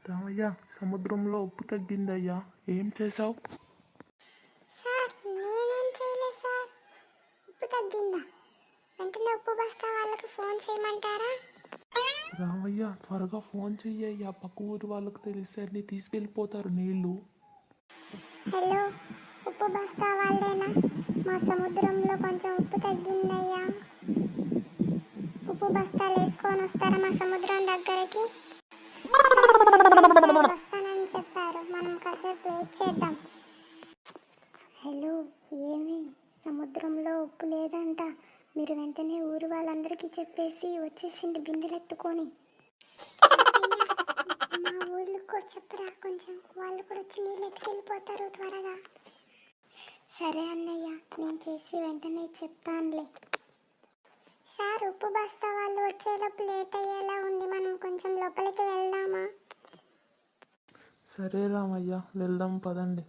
రామయ్య, సముద్రంలో ఉప్పు తగ్గిందయ్యా. ఏం చేసావు? సార్ నేనేం చేయలేదు సార్. ఉప్పు తగ్గిందా? వెంటనే ఉప్పు బస్తా వాళ్ళకి ఫోన్ చేయమంటారా? రామయ్య, త్వరగా ఫోన్ చెయ్యయ్యా. పక్క ఊరు వాళ్ళకి తెలిస్తే అన్ని తీసుకెళ్ళిపోతారు నీళ్ళు. హలో, ఉప్పు బస్తా వాళ్ళేనా? మా సముద్రంలో కొంచెం ఉప్పు తగ్గిందయ్యా. ఉప్పు బస్తాలు వేసుకొని వస్తారా మా సముద్రం దగ్గరికి? వస్తానని చెప్పారు. మనం కాసేపు వెయిట్ చేద్దాం. హలో, ఏమి సముద్రంలో ఉప్పు లేదంట. మీరు వెంటనే ఊరు వాళ్ళందరికీ చెప్పేసి వచ్చేసింది బిందెలు ఎత్తుకొని. మా ఊళ్ళకి కూడా చెప్పరా, కొంచెం వాళ్ళు కూడా వచ్చి నీళ్ళు ఎత్తుకెళ్ళిపోతారు త్వరగా. సరే అన్నయ్య, నేను చేసి వెంటనే చెప్తానులే. సార్, ఉప్పు బస్తా వాళ్ళు వచ్చేలోపు లేట్ అయ్యేలా ఉంది. మనం కొంచెం లోపలికి వెళ్దామా? సరే రామయ్య, వెళ్దాం పదండి.